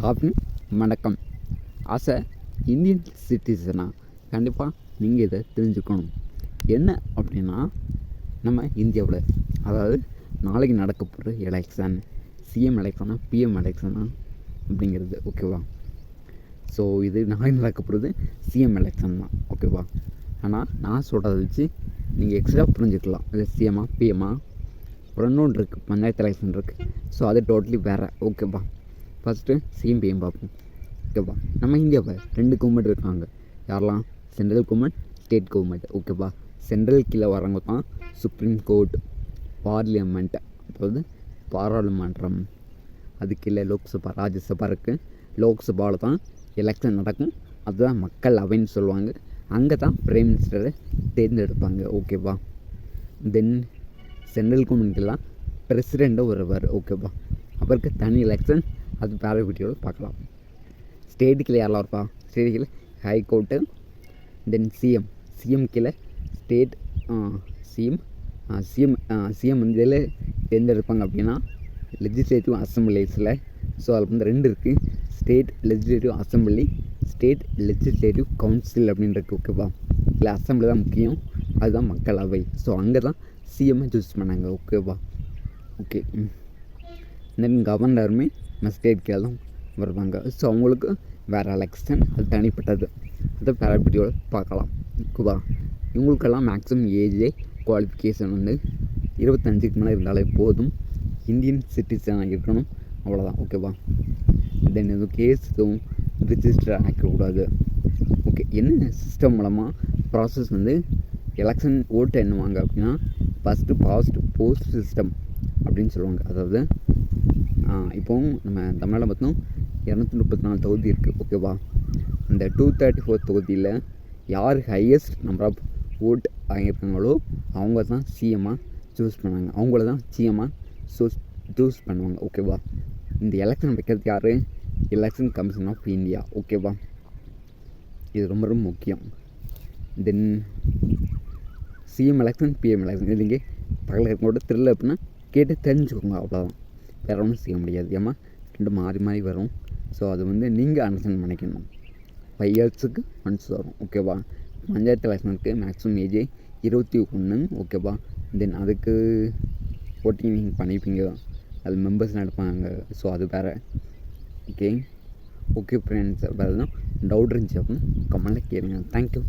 Happy வணக்கம். As a Indian சிட்டிசனாக கண்டிப்பாக நீங்கள் இதை தெரிஞ்சுக்கணும். என்ன அப்படின்னா, நம்ம இந்தியாவில் அதாவது நாளைக்கு நடக்க போகிற எலெக்ஷன் சிஎம் எலெக்ஷனா பிஎம் எலெக்ஷனா அப்படிங்கிறது ஓகேவா. ஸோ இது நாளைக்கு நடக்க போகிறது சிஎம் எலெக்ஷன் தான் ஓகேவா. ஆனால் நான் சொல்கிறத வச்சு நீங்கள் எக்ஸ்ட்ரா புரிஞ்சுக்கலாம். இது சிஎம்மா பிஎம்மா இன்னொன்று இருக்குது, பஞ்சாயத்து எலெக்ஷன் இருக்குது. ஸோ அது டோட்டலி வேறு ஓகேவா. ஃபஸ்ட்டு சிஎம் பிஎம் பார்ப்போம் ஓகேவா. நம்ம இந்தியாவில் 2 கவர்மெண்ட் இருக்காங்க. யாரெல்லாம்? சென்ட்ரல் கவர்மெண்ட், ஸ்டேட் கவர்மெண்ட் ஓகேவா. சென்ட்ரல் கீழே வரவங்க தான் சுப்ரீம் கோர்ட், பார்லிமெண்ட் அதாவது பாராளுமன்றம். அது கீழே லோக்சபா, ராஜ்யசபா இருக்குது. லோக்சபாவில் தான் எலெக்ஷன் நடக்கும். அதுதான் மக்கள் அவைன்னு சொல்லுவாங்க. அங்கே தான் பிரைம் மினிஸ்டரை தேர்ந்தெடுப்பாங்க ஓகேவா. தென் சென்ட்ரல் கவர்மெண்ட்லாம் பிரசிடெண்ட்டாக வருவார் ஓகேவா. அவருக்கு தனி எலெக்ஷன், அது வேறு வீடியோவில் பார்க்கலாம். ஸ்டேட்டுக்கில் யாரெல்லாம் இருப்பா? ஸ்டேட்டுக்கில் ஹைகோர்ட்டு, தென் சிஎம் கீழே ஸ்டேட் சிஎம் வந்து இதில் தேர்ந்தெடுப்பாங்க அப்படின்னா லெஜிஸ்லேட்டிவ் அசம்பிளிஸில். ஸோ அதில் வந்து 2 இருக்குது, state legislative assembly, state legislative council அப்படின்னு இருக்குது ஓகேவா. இல்லை அசம்பிளி தான் முக்கியம், அதுதான் மக்களவை. ஸோ அங்கே தான் சிஎம்மை சூஸ் பண்ணாங்க ஓகேவா. ஓகே, தென் கவர்னருமே ஸ்டேட் கீழே தான் வருவாங்க. ஸோ அவங்களுக்கு வேறு எலெக்ஷன், அது தனிப்பட்டது, அதை வேறு வீடியோவில் பார்க்கலாம் ஓகேவா. இவங்களுக்கெல்லாம் மேக்ஸிமம் ஏஜே குவாலிஃபிகேஷன் வந்து 25க்கு மேலே இருந்தாலே போதும், இந்தியன் சிட்டிசனாக இருக்கணும், அவ்வளோதான் ஓகேவா. தென் எதுவும் கேஸ் எதுவும் ரிஜிஸ்டர் ஆக்கக்கூடாது ஓகே. என்ன சிஸ்டம் மூலமாக ப்ராசஸ் வந்து எலெக்ஷன் ஓட்டு எண்ணுவாங்க அப்படின்னா, ஃபஸ்ட்டு பாஸ்ட் போஸ்ட் சிஸ்டம் அப்படின்னு சொல்லுவாங்க. அதாவது இப்போவும் நம்ம தமிழ்நாடு மொத்தம் 234 தொகுதி இருக்குது ஓகேவா. அந்த 234 தொகுதியில் யார் ஹையஸ்ட் நம்பர் ஆஃப் ஓட் வாங்கியிருக்காங்களோ அவங்க தான் சிஎம்மாக சூஸ் பண்ணாங்க, அவங்கள தான் சிஎம்மாக சூஸ் பண்ணுவாங்க ஓகேவா. இந்த எலெக்ஷன் வைக்கிறது யார்? எலெக்ஷன் கமிஷன் ஆஃப் இந்தியா ஓகேவா. இது ரொம்ப ரொம்ப முக்கியம். தென் சிஎம் எலெக்ஷன் பிஎம் எலெக்ஷன் இது இங்கே பக்கத்தில் இருக்கோட தெரியல அப்படின்னா கேட்டு தெரிஞ்சுக்கோங்க, அவ்வளோதான். வேறு ஒன்றும் செய்ய முடியாது. ஏமா 2 மாறி வரும். ஸோ அது வந்து நீங்கள் அண்டர்ஸ்டாண்ட் பண்ணிக்கணும். 5 இயர்ஸுக்கு ஒன்ஸ் வரும் ஓகேவா. பஞ்சாயத்து எலெக்ஷனுக்கு மேக்ஸிமம் ஏஜே 21 ஓகேவா. தென் அதுக்கு ஓட்டிங் நீங்கள் பண்ணிப்பீங்க, அது மெம்பர்ஸ் நடப்பாங்க. ஸோ அது வேறு ஓகே ஃப்ரெண்ட்ஸ். வேறு எதுவும் டவுட் இருந்துச்சு அப்படின்னு கமெண்ட்டில் கேளுங்க. தேங்க்யூ.